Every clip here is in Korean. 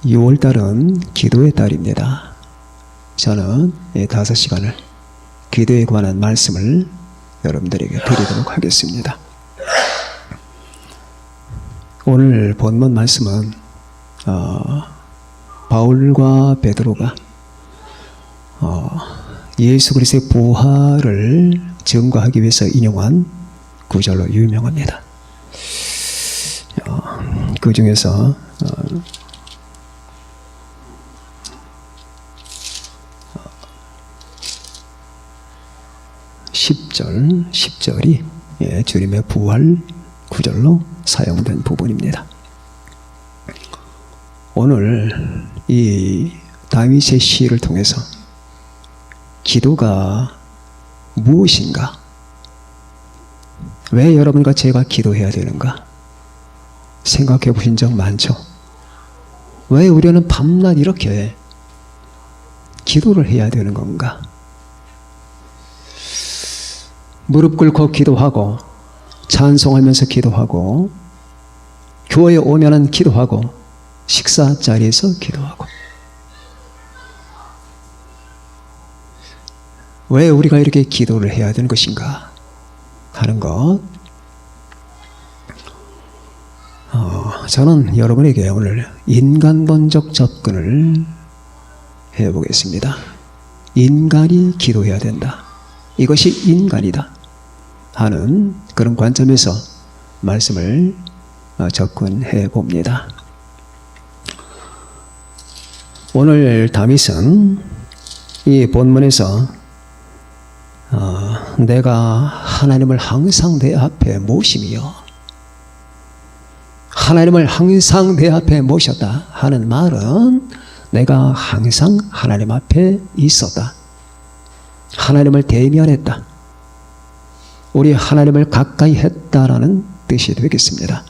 6월달은 기도의 달입니다. 저는 5시간을 기도에 관한 말씀을 여러분들에게 드리도록 하겠습니다. 오늘 본문 말씀은 바울과 베드로가 예수 그리스도의 부활을 증거하기 위해서 인용한 구절로 유명합니다. 그 중에서 10절이 주님의 부활 구절로 사용된 부분입니다. 오늘 이 다윗의 시를 통해서 기도가 무엇인가? 왜 여러분과 제가 기도해야 되는가? 생각해 보신 적 많죠? 왜 우리는 밤낮 이렇게 기도를 해야 되는 건가? 무릎 꿇고 기도하고 찬송하면서 기도하고 교회에 오면은 기도하고 식사 자리에서 기도하고 왜 우리가 이렇게 기도를 해야 되는 것인가 하는 것 저는 여러분에게 오늘 인간론적 접근을 해보겠습니다. 인간이 기도해야 된다. 이것이 인간이다 하는 그런 관점에서 말씀을 접근해 봅니다. 오늘 다윗은 이 본문에서 내가 하나님을 항상 내 앞에 모시며 하나님을 항상 내 앞에 모셨다 하는 말은 내가 항상 하나님 앞에 있었다. 하나님을 대면했다. 우리 하나님을 가까이 했다라는 뜻이 되겠습니다.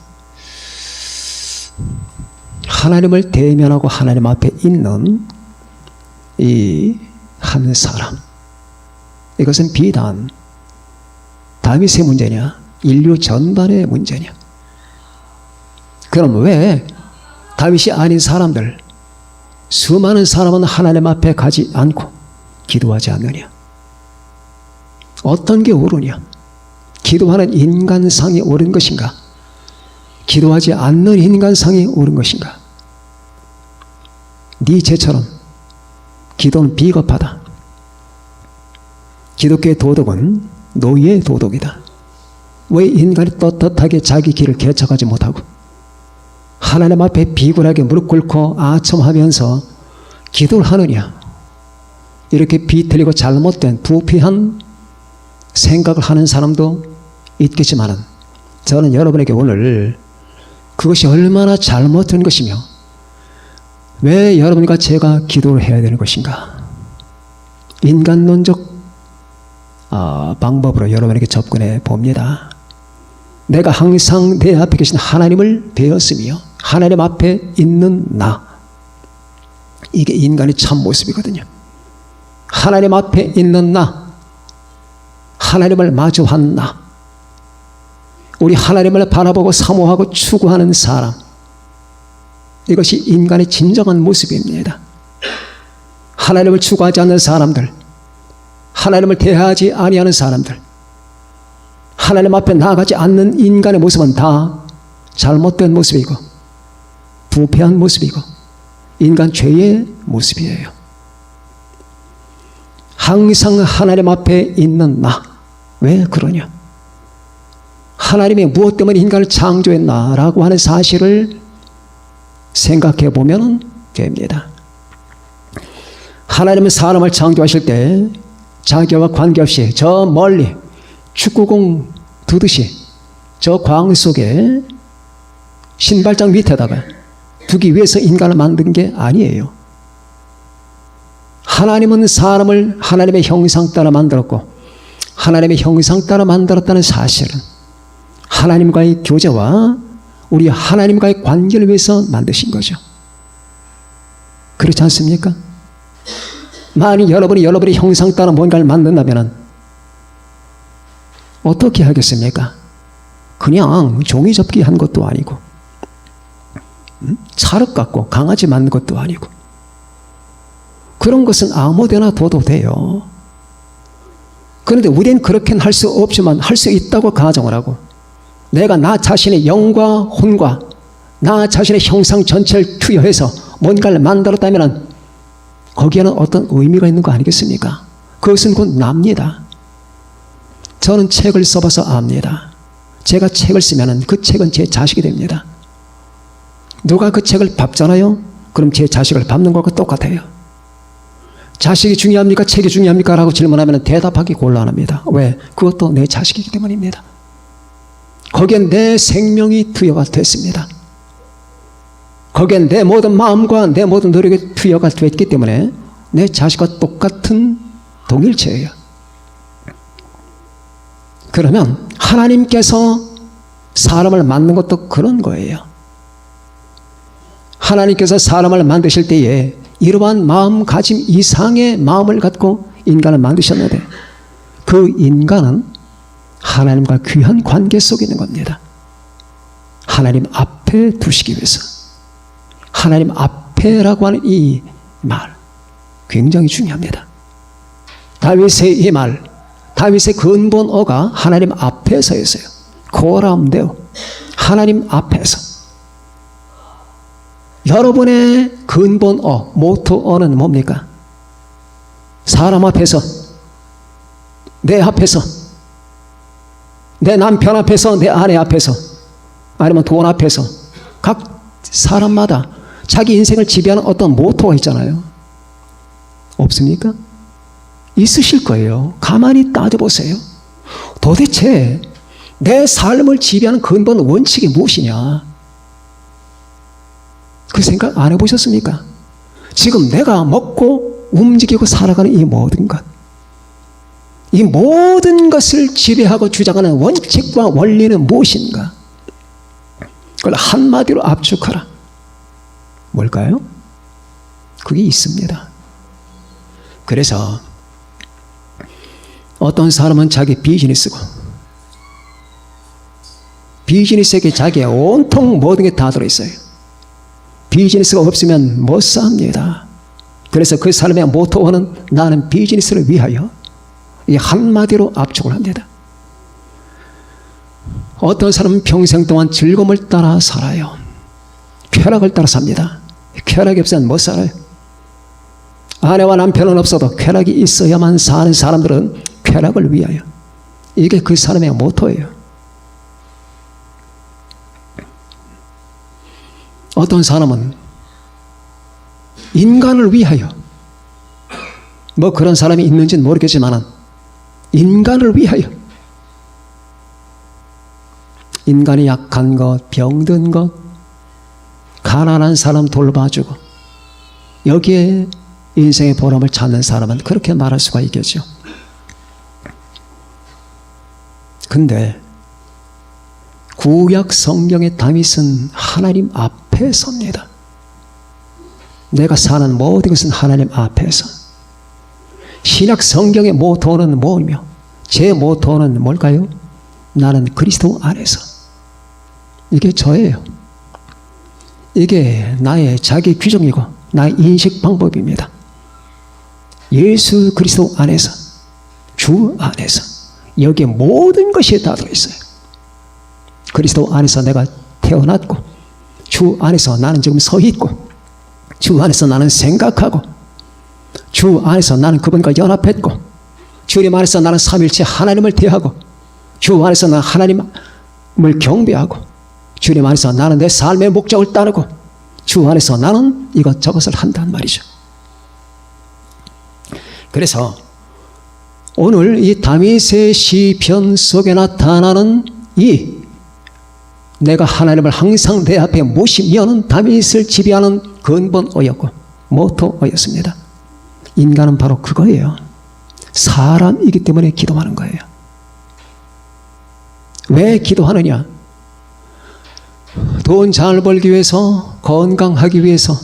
하나님을 대면하고 하나님 앞에 있는 이 한 사람, 이것은 비단 다윗의 문제냐 인류 전반의 문제냐? 그럼 왜 다윗이 아닌 사람들, 수많은 사람은 하나님 앞에 가지 않고 기도하지 않느냐? 어떤 게 옳으냐? 기도하는 인간상이 옳은 것인가? 기도하지 않는 인간상이 옳은 것인가? 니체처럼 기도는 비겁하다. 기독교의 도덕은 노예의 도덕이다. 왜 인간이 떳떳하게 자기 길을 개척하지 못하고 하나님 앞에 비굴하게 무릎 꿇고 아첨하면서 기도를 하느냐? 이렇게 비틀리고 잘못된 부패한 생각을 하는 사람도 있겠지만 저는 여러분에게 오늘 그것이 얼마나 잘못된 것이며 왜 여러분과 제가 기도를 해야 되는 것인가? 인간론적 방법으로 여러분에게 접근해 봅니다. 내가 항상 내 앞에 계신 하나님을 배웠으며 하나님 앞에 있는 나, 이게 인간의 참 모습이거든요. 하나님 앞에 있는 나, 하나님을 마주한 나, 우리 하나님을 바라보고 사모하고 추구하는 사람, 이것이 인간의 진정한 모습입니다. 하나님을 추구하지 않는 사람들, 하나님을 대하지 아니하는 사람들, 하나님 앞에 나아가지 않는 인간의 모습은 다 잘못된 모습이고 부패한 모습이고 인간 죄의 모습이에요. 항상 하나님 앞에 있는 나, 왜 그러냐? 하나님이 무엇 때문에 인간을 창조했나라고 하는 사실을 생각해 보면 됩니다. 하나님은 사람을 창조하실 때 자기와 관계없이 저 멀리 축구공 두듯이 저 광 속에 신발장 밑에다가 두기 위해서 인간을 만든 게 아니에요. 하나님은 사람을 하나님의 형상 따라 만들었고 하나님의 형상 따라 만들었다는 사실은 하나님과의 교제와 우리 하나님과의 관계를 위해서 만드신 거죠. 그렇지 않습니까? 만약 여러분이 여러분의 형상 따라 뭔가를 만든다면 어떻게 하겠습니까? 그냥 종이 접기 한 것도 아니고 찰흙 같고 강아지 맞는 것도 아니고. 그런 것은 아무데나 둬도 돼요. 그런데 우리는 그렇게는 할 수 없지만 할 수 있다고 가정을 하고, 내가 나 자신의 영과 혼과 나 자신의 형상 전체를 투여해서 뭔가를 만들었다면 거기에는 어떤 의미가 있는 거 아니겠습니까? 그것은 곧 납니다. 저는 책을 써봐서 압니다. 제가 책을 쓰면 그 책은 제 자식이 됩니다. 누가 그 책을 밟잖아요? 그럼 제 자식을 밟는 것과 똑같아요. 자식이 중요합니까? 책이 중요합니까? 라고 질문하면 대답하기 곤란합니다. 왜? 그것도 내 자식이기 때문입니다. 거기엔 내 생명이 투여가 됐습니다. 거기엔 내 모든 마음과 내 모든 노력이 투여가 됐기 때문에 내 자식과 똑같은 동일체예요. 그러면 하나님께서 사람을 만든 것도 그런 거예요. 하나님께서 사람을 만드실 때에 이러한 마음가짐 이상의 마음을 갖고 인간을 만드셨는데, 그 인간은 하나님과 귀한 관계 속에 있는 겁니다. 하나님 앞에 두시기 위해서. 하나님 앞에라고 하는 이 말 굉장히 중요합니다. 다윗의 이 말, 다윗의 근본어가 하나님 앞에서였어요. 코람데오, 하나님 앞에서. 여러분의 근본어, 모토어는 뭡니까? 사람 앞에서, 내 앞에서, 내 남편 앞에서, 내 아내 앞에서, 아니면 돈 앞에서. 각 사람마다 자기 인생을 지배하는 어떤 모토가 있잖아요. 없습니까? 있으실 거예요. 가만히 따져보세요. 도대체 내 삶을 지배하는 근본 원칙이 무엇이냐? 그 생각 안 해보셨습니까? 지금 내가 먹고 움직이고 살아가는 이 모든 것, 이 모든 것을 지배하고 주장하는 원칙과 원리는 무엇인가? 그걸 한마디로 압축하라. 뭘까요? 그게 있습니다. 그래서 어떤 사람은 자기 비즈니스고, 비즈니스에게 자기의 온통 모든 게 다 들어있어요. 비즈니스가 없으면 못 삽니다. 그래서 그 사람의 모토는 나는 비즈니스를 위하여, 이 한마디로 압축을 합니다. 어떤 사람은 평생 동안 즐거움을 따라 살아요. 쾌락을 따라 삽니다. 쾌락이 없으면 못 살아요. 아내와 남편은 없어도 쾌락이 있어야만 사는 사람들은 쾌락을 위하여. 이게 그 사람의 모토예요. 어떤 사람은 인간을 위하여, 뭐 그런 사람이 있는지는 모르겠지만 인간을 위하여, 인간이 약한 것, 병든 것, 가난한 사람 돌봐주고, 여기에 인생의 보람을 찾는 사람은 그렇게 말할 수가 있겠죠. 근데 구약 성경의 다윗은 하나님 앞에 섭니다. 내가 사는 모든 것은 하나님 앞에서. 신약 성경의 모토는 뭐며, 제 모토는 뭘까요? 나는 그리스도 안에서. 이게 저예요. 이게 나의 자기 규정이고 나의 인식 방법입니다. 예수 그리스도 안에서, 주 안에서. 여기에 모든 것이 다 들어있어요. 그리스도 안에서 내가 태어났고, 주 안에서 나는 지금 서 있고, 주 안에서 나는 생각하고, 주 안에서 나는 그분과 연합했고, 주님 안에서 나는 삼일체 하나님을 대하고, 주 안에서 나는 하나님을 경배하고, 주님 안에서 나는 내 삶의 목적을 따르고, 주 안에서 나는 이것저것을 한단 말이죠. 그래서 오늘 이 다윗의 시편 속에 나타나는 이 내가 하나님을 항상 내 앞에 모시며는 다윗을 지배하는 근본어였고 모토어였습니다. 인간은 바로 그거예요. 사람이기 때문에 기도하는 거예요. 왜 기도하느냐? 돈 잘 벌기 위해서, 건강하기 위해서,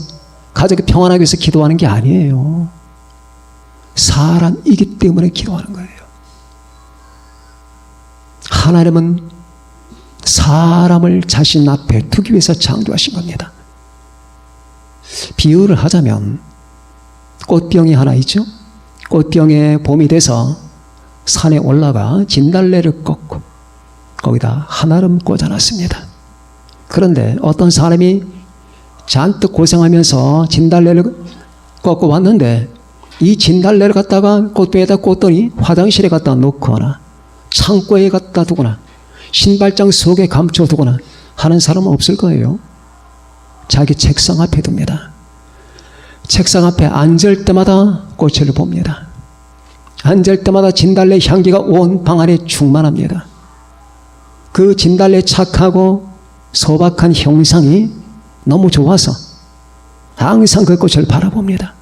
가족이 평안하기 위해서 기도하는 게 아니에요. 사람이기 때문에 기도하는 거예요. 하나님은 사람을 자신 앞에 두기 위해서 창조하신 겁니다. 비유를 하자면 꽃병이 하나 있죠. 꽃병에 봄이 돼서 산에 올라가 진달래를 꺾고 거기다 한아름 꽂아놨습니다. 그런데 어떤 사람이 잔뜩 고생하면서 진달래를 꺾고 왔는데 이 진달래를 갖다가 꽃병에다 꽂더니 화장실에 갖다 놓거나 창고에 갖다 두거나 신발장 속에 감춰두거나 하는 사람은 없을 거예요. 자기 책상 앞에 둡니다. 책상 앞에 앉을 때마다 꽃을 봅니다. 앉을 때마다 진달래 향기가 온 방 안에 충만합니다. 그 진달래 착하고 소박한 형상이 너무 좋아서 항상 그 꽃을 바라봅니다.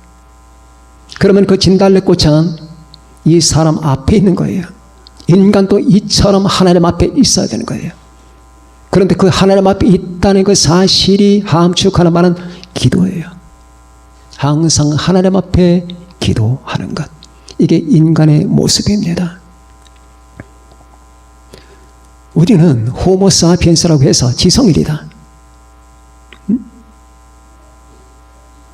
그러면 그 진달래 꽃은 이 사람 앞에 있는 거예요. 인간도 이처럼 하나님 앞에 있어야 되는 거예요. 그런데 그 하나님 앞에 있다는 그 사실이 함축하는 말은 기도예요. 항상 하나님 앞에 기도하는 것. 이게 인간의 모습입니다. 우리는 호모사피엔스라고 해서 지성인이다.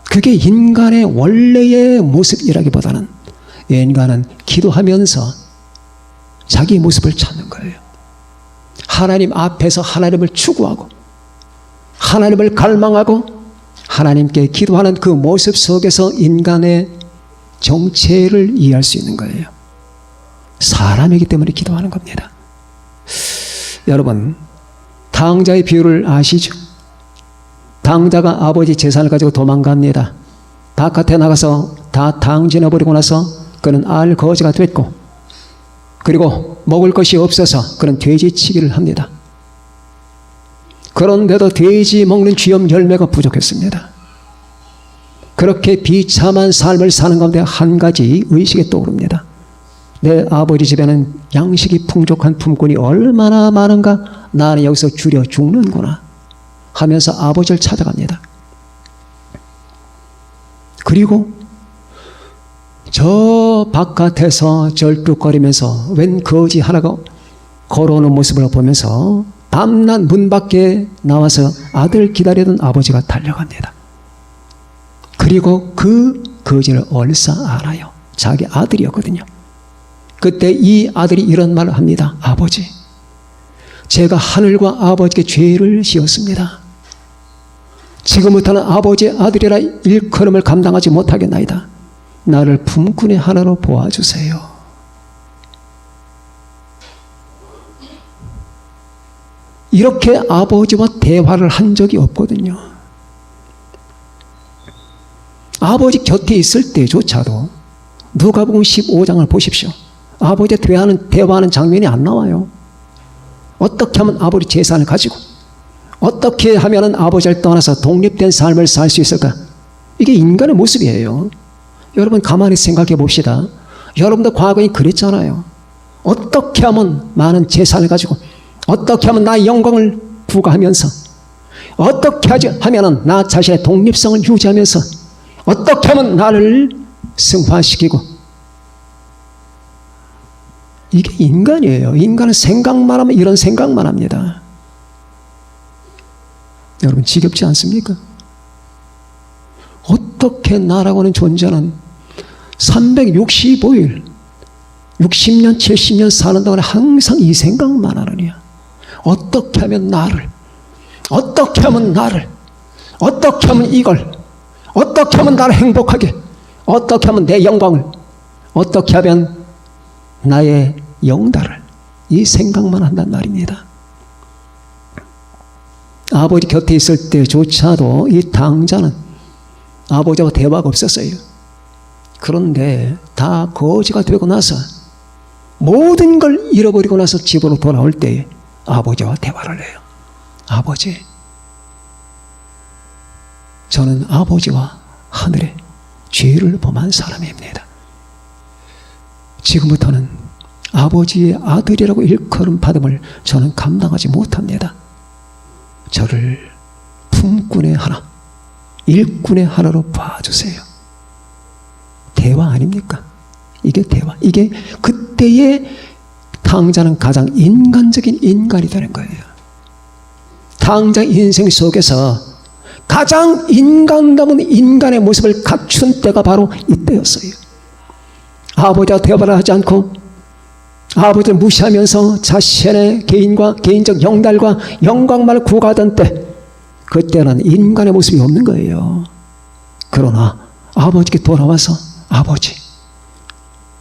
그게 인간의 원래의 모습이라기보다는 인간은 기도하면서 자기 모습을 찾는 거예요. 하나님 앞에서 하나님을 추구하고 하나님을 갈망하고 하나님께 기도하는 그 모습 속에서 인간의 정체를 이해할 수 있는 거예요. 사람이기 때문에 기도하는 겁니다. 여러분, 탕자의 비유를 아시죠? 탕자가 아버지 재산을 가지고 도망갑니다. 바깥에 나가서 다 탕진해버리고 나서 그는 알거지가 됐고, 그리고 먹을 것이 없어서 그는 돼지치기를 합니다. 그런데도 돼지 먹는 쥐염 열매가 부족했습니다. 그렇게 비참한 삶을 사는 가운데 한 가지 의식이 떠오릅니다. 내 아버지 집에는 양식이 풍족한 품꾼이 얼마나 많은가, 나는 여기서 줄여 죽는구나 하면서 아버지를 찾아갑니다. 그리고 저 바깥에서 절뚝거리면서 웬 거지 하나가 걸어오는 모습을 보면서 밤낮 문 밖에 나와서 아들 기다리던 아버지가 달려갑니다. 그리고 그 거지를 얼싸 안아요. 자기 아들이었거든요. 그때 이 아들이 이런 말을 합니다. 아버지, 제가 하늘과 아버지께 죄를 지었습니다. 지금부터는 아버지의 아들이라 일컬음을 감당하지 못하겠나이다. 나를 품꾼의 하나로 보아주세요. 이렇게 아버지와 대화를 한 적이 없거든요. 아버지 곁에 있을 때조차도 누가복음 15장을 보십시오. 아버지와 대화하는 장면이 안 나와요. 어떻게 하면 아버지 재산을 가지고 어떻게 하면 아버지를 떠나서 독립된 삶을 살 수 있을까? 이게 인간의 모습이에요. 여러분 가만히 생각해 봅시다. 여러분도 과거에 그랬잖아요. 어떻게 하면 많은 재산을 가지고 어떻게 하면 나의 영광을 부과하면서 어떻게 하면 나 자신의 독립성을 유지하면서 어떻게 하면 나를 승화시키고, 이게 인간이에요. 인간은 생각만 하면 이런 생각만 합니다. 여러분 지겹지 않습니까? 어떻게 나라고 하는 존재는 365일 60년 70년 사는 동안에 항상 이 생각만 하느냐. 어떻게 하면 나를, 어떻게 하면 나를, 어떻게 하면 이걸, 어떻게 하면 나를 행복하게, 어떻게 하면 내 영광을, 어떻게 하면 나의 영달을, 이 생각만 한단 말입니다. 아버지 곁에 있을 때조차도 이 탕자는 아버지와 대화가 없었어요. 그런데 다 거지가 되고 나서 모든 걸 잃어버리고 나서 집으로 돌아올 때 아버지와 대화를 해요. 아버지, 저는 아버지와 하늘에 죄를 범한 사람입니다. 지금부터는 아버지의 아들이라고 일컬음 받음을 저는 감당하지 못합니다. 저를 품꾼의 하나, 일꾼의 하나로 봐주세요. 대화 아닙니까? 이게 대화. 이게 그때의 탕자는 가장 인간적인 인간이 되는 거예요. 탕자 인생 속에서 가장 인간다운 인간의 모습을 갖춘 때가 바로 이때였어요. 아버지와 대화를 하지 않고 아버지를 무시하면서 자신의 개인과 개인적 영달과 영광만을 구가하던 때, 그때는 인간의 모습이 없는 거예요. 그러나 아버지께 돌아와서 아버지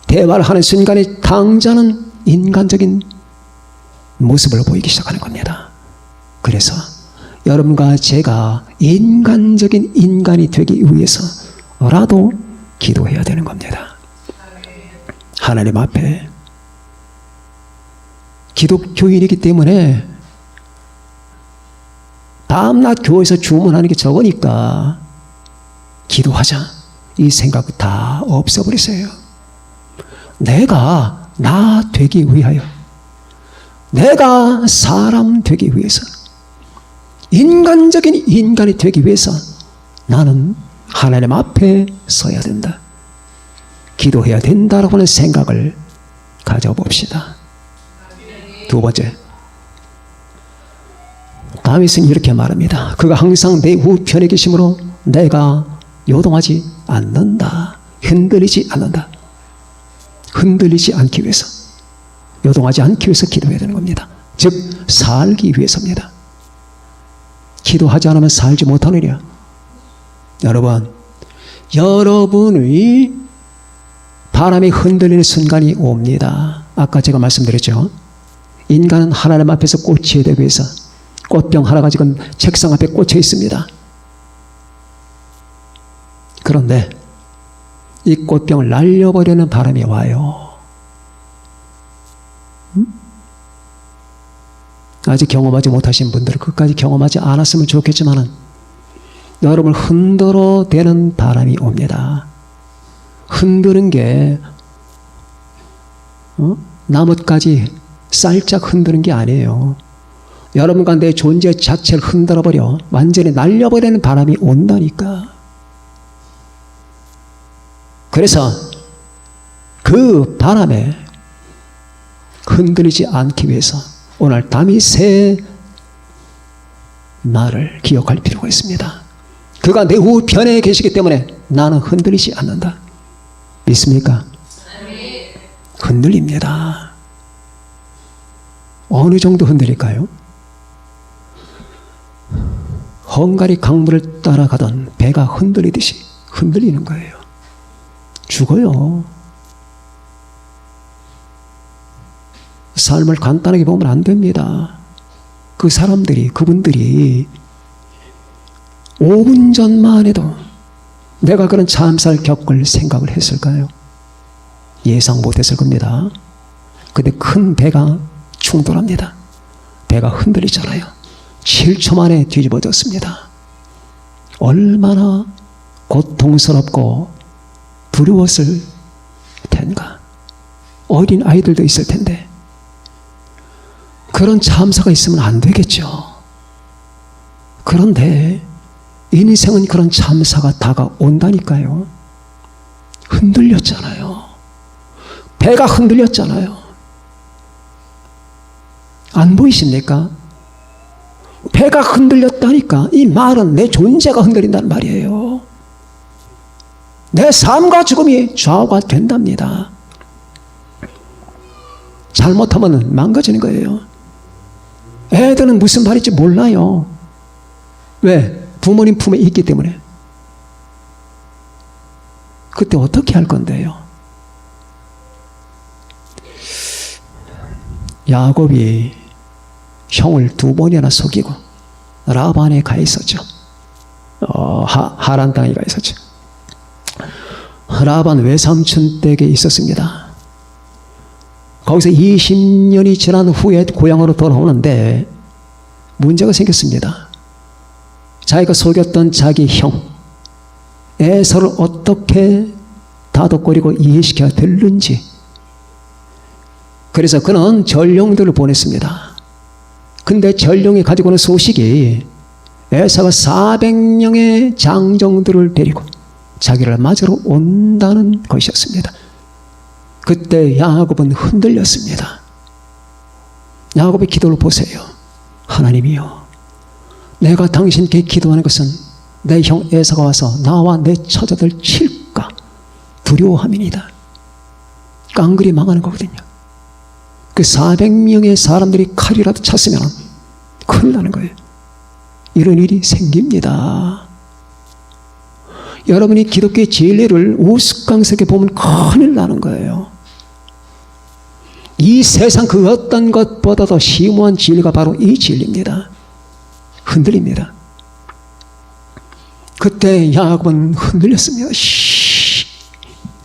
대화를 하는 순간에 당자는 인간적인 모습을 보이기 시작하는 겁니다. 그래서 여러분과 제가 인간적인 인간이 되기 위해서라도 기도해야 되는 겁니다. 하나님 앞에 기독교인이기 때문에 다음날 교회에서 주문하는 게 적으니까 기도하자 이 생각 다 없애버리세요. 내가 나 되기 위하여, 내가 사람 되기 위해서, 인간적인 인간이 되기 위해서 나는 하나님 앞에 서야 된다, 기도해야 된다라고 하는 생각을 가져봅시다. 두 번째, 다윗은 이렇게 말합니다. 그가 항상 내 우편에 계심으로 내가 요동하지 않는다. 흔들리지 않는다. 흔들리지 않기 위해서, 요동하지 않기 위해서 기도해야 되는 겁니다. 즉 살기 위해서입니다. 기도하지 않으면 살지 못하느냐. 여러분, 여러분의 바람이 흔들리는 순간이 옵니다. 아까 제가 말씀드렸죠. 인간은 하나님 앞에서 꽂혀야 되기 위해서 꽃병 하나가 지금 책상 앞에 꽂혀 있습니다. 그런데 이 꽃병을 날려버리는 바람이 와요. 아직 경험하지 못하신 분들은 끝까지 경험하지 않았으면 좋겠지만 여러분을 흔들어 대는 바람이 옵니다. 흔드는 게 나뭇가지 살짝 흔드는 게 아니에요. 여러분과 내 존재 자체를 흔들어버려 완전히 날려버리는 바람이 온다니까. 그래서 그 바람에 흔들리지 않기 위해서 오늘 다윗의 말을 기억할 필요가 있습니다. 그가 내 우편에 계시기 때문에 나는 흔들리지 않는다. 믿습니까? 흔들립니다. 어느 정도 흔들릴까요? 헝가리 강물을 따라가던 배가 흔들리듯이 흔들리는 거예요. 죽어요. 삶을 간단하게 보면 안 됩니다. 그 사람들이, 그분들이 5분 전만 해도 내가 그런 참사를 겪을 생각을 했을까요? 예상 못했을 겁니다. 근데 큰 배가 충돌합니다. 배가 흔들리잖아요. 7초 만에 뒤집어졌습니다. 얼마나 고통스럽고 두려웠을 텐가. 어린 아이들도 있을 텐데 그런 참사가 있으면 안 되겠죠. 그런데 인생은 그런 참사가 다가온다니까요. 흔들렸잖아요. 배가 흔들렸잖아요. 안 보이십니까? 배가 흔들렸다니까. 이 말은 내 존재가 흔들린다는 말이에요. 내 삶과 죽음이 좌우가 된답니다. 잘못하면 망가지는 거예요. 애들은 무슨 말인지 몰라요. 왜? 부모님 품에 있기 때문에. 그때 어떻게 할 건데요? 야곱이 형을 2번이나 속이고 라반에 가 있었죠. 하란 땅에 가 있었죠. 라반 외삼촌 댁에 있었습니다. 거기서 20년이 지난 후에 고향으로 돌아오는데 문제가 생겼습니다. 자기가 속였던 자기 형 에서를 어떻게 다독거리고 이해시켜야 될는지. 그래서 그는 전령들을 보냈습니다. 근데 전령이 가지고 오는 소식이 에서가 400명의 장정들을 데리고 자기를 맞으러 온다는 것이었습니다. 그때 야곱은 흔들렸습니다. 야곱의 기도를 보세요. 하나님이여, 내가 당신께 기도하는 것은 내 형 에사가 와서 나와 내 처자들 칠까 두려워함이니이다. 깡그리 망하는 거거든요. 그 400명의 사람들이 칼이라도 찼으면 큰일 나는 거예요. 이런 일이 생깁니다. 여러분이 기독교의 진리를 우스꽝스럽게 보면 큰일 나는 거예요. 이 세상 그 어떤 것보다도 심오한 진리가 바로 이 진리입니다. 흔들립니다. 그때 야곱은 흔들렸습니다.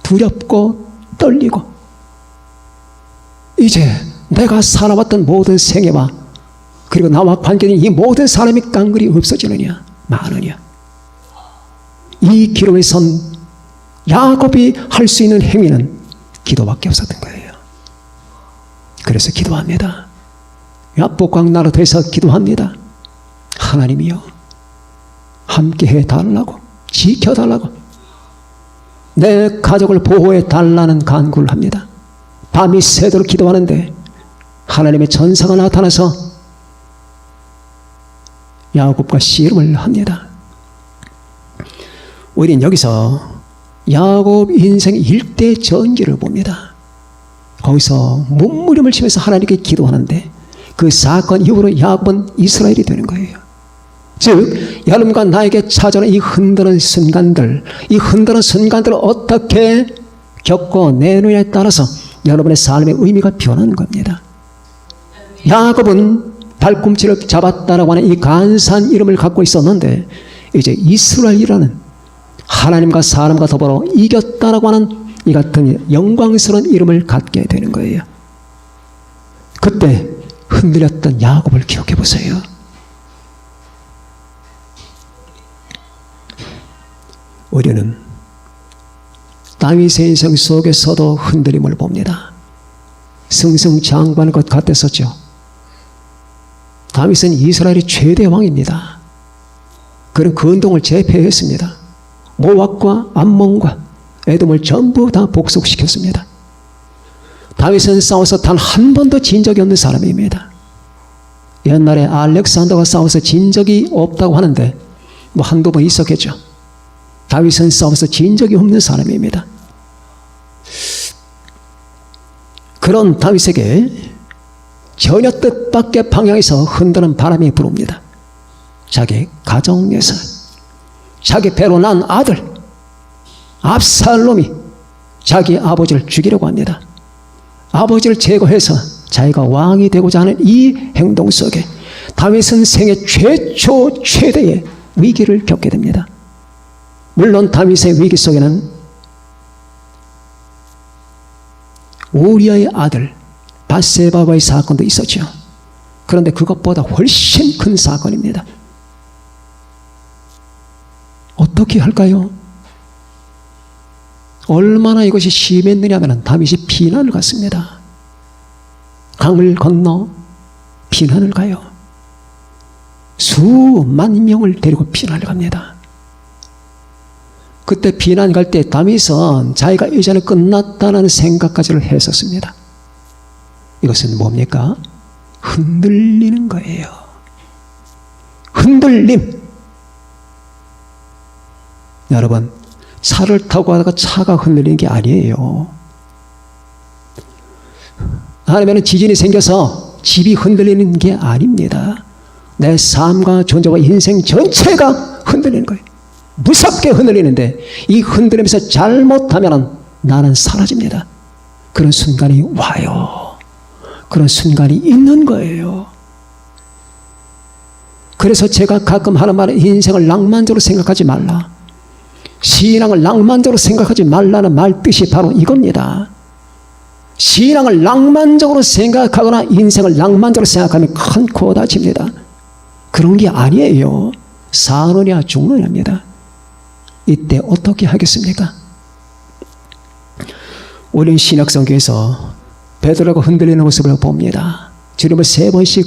두렵고 떨리고, 이제 내가 살아왔던 모든 생애와 그리고 나와 관계된 이 모든 사람의 깡글이 없어지느냐 마느냐. 이 기로에 선 야곱이 할 수 있는 행위는 기도밖에 없었던 거예요. 그래서 기도합니다. 야복강 나라에서 기도합니다. 하나님이여 함께 해달라고, 지켜달라고, 내 가족을 보호해달라는 간구를 합니다. 밤이 새도록 기도하는데 하나님의 전사가 나타나서 야곱과 씨름을 합니다. 우리는 여기서 야곱 인생 일대 전기를 봅니다. 거기서 몸부림을 치면서 하나님께 기도하는데 그 사건 이후로 야곱은 이스라엘이 되는 거예요. 즉 여러분과 나에게 찾아오는 이 흔드는 순간들, 이 흔드는 순간들을 어떻게 겪어내느냐에 따라서 여러분의 삶의 의미가 변하는 겁니다. 야곱은 발꿈치를 잡았다라고 하는 이 간사한 이름을 갖고 있었는데 이제 이스라엘이라는 하나님과 사람과 더불어 이겼다라고 하는 이 같은 영광스러운 이름을 갖게 되는 거예요. 그때 흔들렸던 야곱을 기억해 보세요. 우리는 다윗의 인생 속에서도 흔들림을 봅니다. 승승장구하는 것 같았었죠. 다윗은 이스라엘의 최대 왕입니다. 그런 근동을 제패했습니다. 모압과 암몬과 에돔을 전부 다 복속시켰습니다. 다윗은 싸워서 단 한 번도 진 적이 없는 사람입니다. 옛날에 알렉산더가 싸워서 진 적이 없다고 하는데 뭐 한두 번 있었겠죠. 다윗은 싸워서 진 적이 없는 사람입니다. 그런 다윗에게 전혀 뜻밖의 방향에서 흔드는 바람이 불어옵니다. 자기 가정에서 자기 배로 난 아들 압살롬이 자기 아버지를 죽이려고 합니다. 아버지를 제거해서 자기가 왕이 되고자 하는 이 행동 속에 다윗은 생애 최초 최대의 위기를 겪게 됩니다. 물론 다윗의 위기 속에는 우리아의 아들 밧세바와의 사건도 있었죠. 그런데 그것보다 훨씬 큰 사건입니다. 어떻게 할까요? 얼마나 이것이 심했느냐 하면 다윗이 피난을 갔습니다. 강을 건너 피난을 가요. 수만 명을 데리고 피난을 갑니다. 그때 피난 갈 때 다윗은 자기가 이제는 끝났다는 생각까지를 했었습니다. 이것은 뭡니까? 흔들리는 거예요. 흔들림. 여러분, 차를 타고 가다가 차가 흔들리는 게 아니에요. 아니면 지진이 생겨서 집이 흔들리는 게 아닙니다. 내 삶과 존재와 인생 전체가 흔들리는 거예요. 무섭게 흔들리는데 이 흔들리면서 잘못하면 나는 사라집니다. 그런 순간이 와요. 그런 순간이 있는 거예요. 그래서 제가 가끔 하는 말은 인생을 낭만적으로 생각하지 말라. 신앙을 낭만적으로 생각하지 말라는 말 뜻이 바로 이겁니다. 신앙을 낭만적으로 생각하거나 인생을 낭만적으로 생각하면 큰 코 다칩니다. 그런 게 아니에요. 사느냐 죽느냐입니다. 이때 어떻게 하겠습니까? 우리는 신약성경에서 베드로가 흔들리는 모습을 봅니다. 주님을 3번씩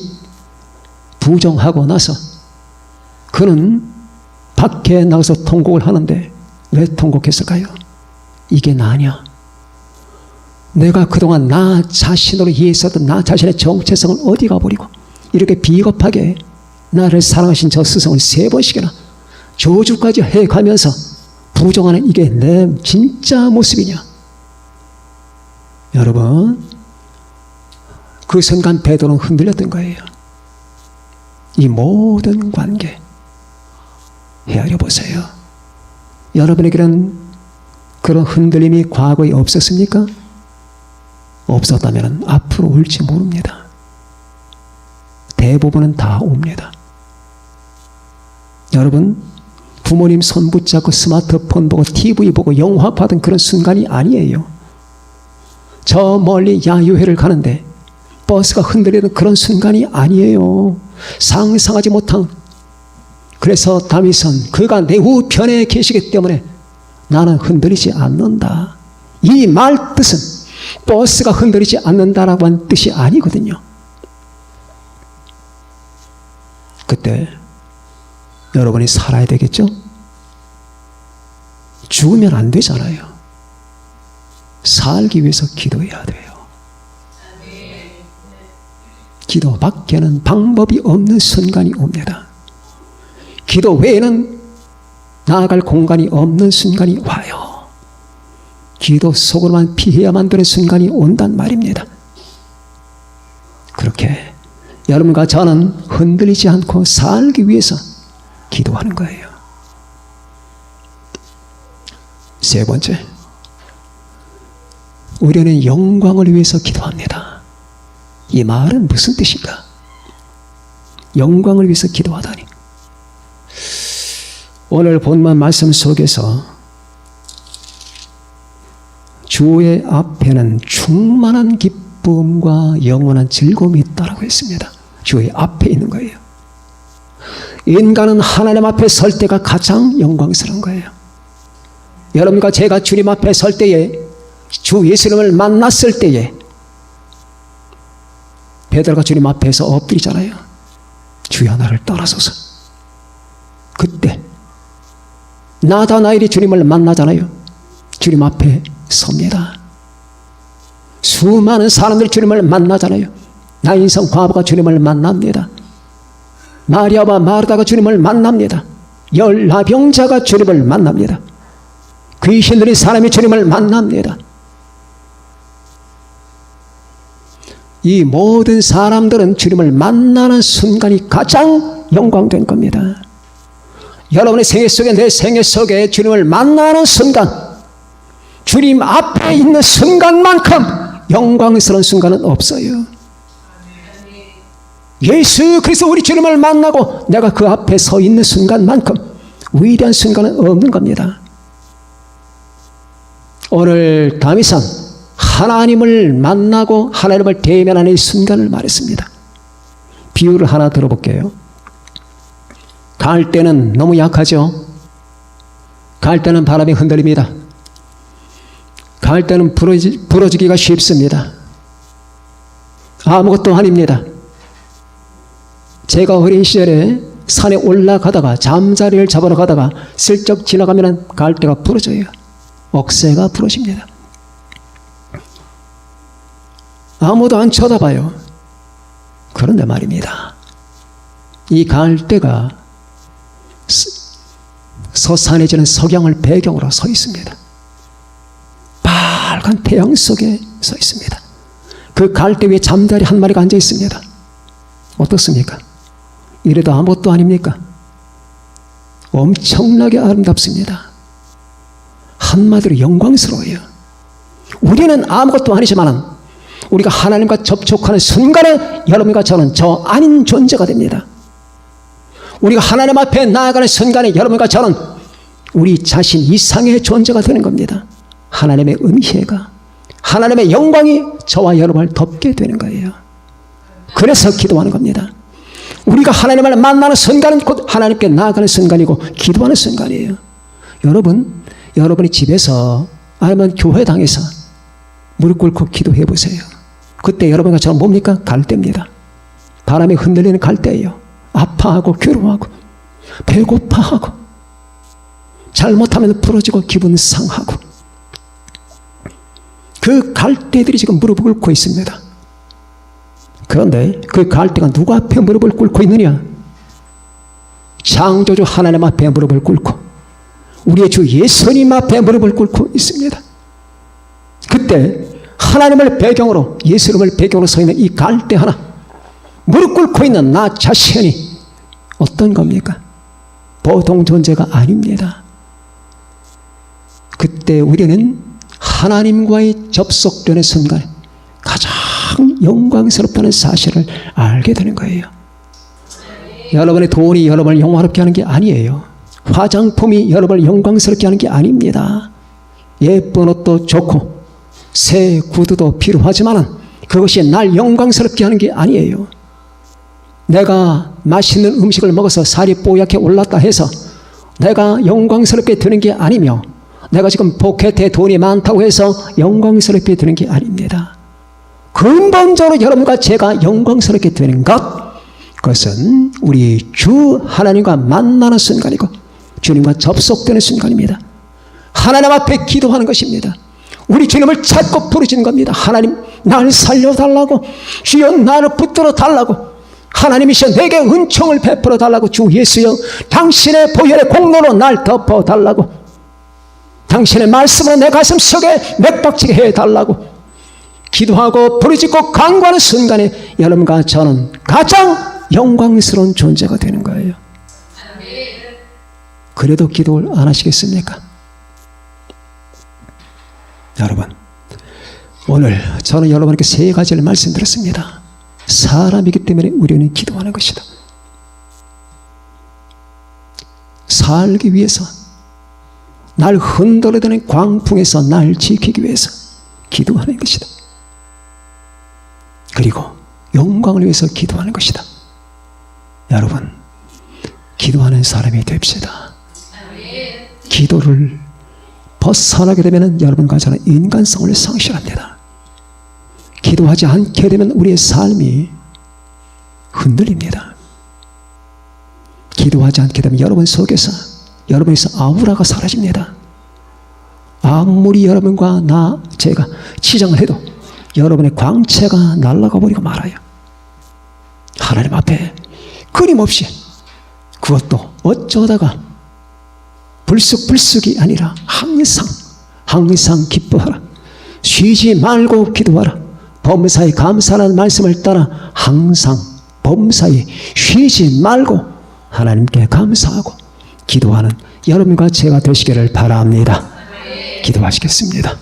부정하고 나서 그는 밖에 나가서 통곡을 하는데 왜 통곡했을까요? 이게 나냐? 내가 그동안 나 자신으로 이해했었던 나 자신의 정체성을 어디 가버리고 이렇게 비겁하게 나를 사랑하신 저 스승을 3번씩이나 저주까지 해가면서 부정하는 이게 내 진짜 모습이냐? 여러분, 그 순간 베드로는 흔들렸던 거예요. 이 모든 관계 헤아려 보세요. 여러분에게는 그런 흔들림이 과거에 없었습니까? 없었다면 앞으로 올지 모릅니다. 대부분은 다 옵니다. 여러분, 부모님 손 붙잡고 스마트폰 보고 TV 보고 영화 받은 그런 순간이 아니에요. 저 멀리 야유회를 가는데 버스가 흔들리는 그런 순간이 아니에요. 상상하지 못한. 그래서 다윗은 그가 내 우편에 계시기 때문에 나는 흔들리지 않는다. 이 말 뜻은 버스가 흔들리지 않는다라고 한 뜻이 아니거든요. 그때 여러분이 살아야 되겠죠? 죽으면 안 되잖아요. 살기 위해서 기도해야 돼요. 기도밖에는 방법이 없는 순간이 옵니다. 기도 외에는 나아갈 공간이 없는 순간이 와요. 기도 속으로만 피해야만 되는 순간이 온단 말입니다. 그렇게 여러분과 저는 흔들리지 않고 살기 위해서 기도하는 거예요. 세 번째, 우리는 영광을 위해서 기도합니다. 이 말은 무슨 뜻인가? 영광을 위해서 기도하다니. 오늘 본문 말씀 속에서 주의 앞에는 충만한 기쁨과 영원한 즐거움이 있다고 했습니다. 주의 앞에 있는 거예요. 인간은 하나님 앞에 설 때가 가장 영광스러운 거예요. 여러분과 제가 주님 앞에 설 때에, 주 예수님을 만났을 때에 베드로가 주님 앞에서 엎드리잖아요. 주여 나를 떠나소서. 그때 나다나엘이 주님을 만나잖아요. 주님 앞에 섭니다. 수많은 사람들이 주님을 만나잖아요. 나인성 과부가 주님을 만납니다. 마리아와 마르다가 주님을 만납니다. 열나병자가 주님을 만납니다. 귀신 들린 사람이 주님을 만납니다. 이 모든 사람들은 주님을 만나는 순간이 가장 영광된 겁니다. 여러분의 생애 속에, 내 생애 속에 주님을 만나는 순간, 주님 앞에 있는 순간만큼 영광스러운 순간은 없어요. 예수 그리스도 우리 주님을 만나고 내가 그 앞에 서 있는 순간만큼 위대한 순간은 없는 겁니다. 오늘 다윗은 하나님을 만나고 하나님을 대면하는 이 순간을 말했습니다. 비유를 하나 들어볼게요. 갈대는 너무 약하죠. 갈대는 바람에 흔들립니다. 갈대는 부러지기가 쉽습니다. 아무것도 아닙니다. 제가 어린 시절에 산에 올라가다가 잠자리를 잡으러 가다가 슬쩍 지나가면 갈대가 부러져요. 억새가 부러집니다. 아무도 안 쳐다봐요. 그런데 말입니다. 이 갈대가 서산해지는 석양을 배경으로 서 있습니다. 빨간 태양 속에 서 있습니다. 그 갈대 위에 잠자리 한 마리가 앉아 있습니다. 어떻습니까? 이래도 아무것도 아닙니까? 엄청나게 아름답습니다. 한마디로 영광스러워요. 우리는 아무것도 아니지만 우리가 하나님과 접촉하는 순간에 여러분과 저는 저 아닌 존재가 됩니다. 우리가 하나님 앞에 나아가는 순간에 여러분과 저는 우리 자신 이상의 존재가 되는 겁니다. 하나님의 은혜가, 하나님의 영광이 저와 여러분을 덮게 되는 거예요. 그래서 기도하는 겁니다. 우리가 하나님을 만나는 순간은 곧 하나님께 나아가는 순간이고 기도하는 순간이에요. 여러분이 집에서 아니면 교회당에서 무릎 꿇고 기도해 보세요. 그때 여러분과 저는 뭡니까? 갈대입니다. 바람에 흔들리는 갈대예요. 아파하고 괴로워하고 배고파하고 잘못하면 부러지고 기분 상하고 그 갈대들이 지금 무릎을 꿇고 있습니다. 그런데 그 갈대가 누구 앞에 무릎을 꿇고 있느냐? 창조주 하나님 앞에 무릎을 꿇고 우리의 주 예수님 앞에 무릎을 꿇고 있습니다. 그때 하나님을 배경으로, 예수님을 배경으로 서 있는 이 갈대 하나, 무릎 꿇고 있는 나 자신이 어떤 겁니까? 보통 존재가 아닙니다. 그때 우리는 하나님과의 접속되는 순간에 가장 영광스럽다는 사실을 알게 되는 거예요. 여러분의 돈이 여러분을 영화롭게 하는 게 아니에요. 화장품이 여러분을 영광스럽게 하는 게 아닙니다. 예쁜 옷도 좋고 새 구두도 필요하지만 그것이 날 영광스럽게 하는 게 아니에요. 내가 맛있는 음식을 먹어서 살이 뽀얗게 올랐다 해서 내가 영광스럽게 되는 게 아니며, 내가 지금 포켓에 돈이 많다고 해서 영광스럽게 되는 게 아닙니다. 근본적으로 여러분과 제가 영광스럽게 되는 것, 그것은 우리 주 하나님과 만나는 순간이고 주님과 접속되는 순간입니다. 하나님 앞에 기도하는 것입니다. 우리 주님을 찾고 부르짖는 겁니다. 하나님, 날 살려달라고, 주여 나를 붙들어 달라고, 하나님이시여 내게 은총을 베풀어 달라고, 주 예수여 당신의 보혈의 공로로 날 덮어 달라고, 당신의 말씀으로 내 가슴 속에 맥박치게 해달라고 기도하고 부르짖고 간구하는 순간에 여러분과 저는 가장 영광스러운 존재가 되는 거예요. 그래도 기도를 안 하시겠습니까? 여러분, 오늘 저는 여러분에게 세 가지를 말씀드렸습니다. 사람이기 때문에 우리는 기도하는 것이다. 살기 위해서, 날 흔들어대는 광풍에서 날 지키기 위해서 기도하는 것이다. 그리고 영광을 위해서 기도하는 것이다. 여러분, 기도하는 사람이 됩시다. 기도를 벗어나게 되면 여러분과 저는 인간성을 상실합니다. 기도하지 않게 되면 우리의 삶이 흔들립니다. 기도하지 않게 되면 여러분 속에서, 여러분에서 아우라가 사라집니다. 아무리 여러분과 제가 치장을 해도 여러분의 광채가 날아가 버리고 말아요. 하나님 앞에 끊임없이, 그것도 어쩌다가 불쑥불쑥이 아니라 항상 기뻐하라. 쉬지 말고 기도하라. 범사에 감사하는 말씀을 따라 항상 범사에 쉬지 말고 하나님께 감사하고 기도하는 여러분과 제가 되시기를 바랍니다. 기도하시겠습니다.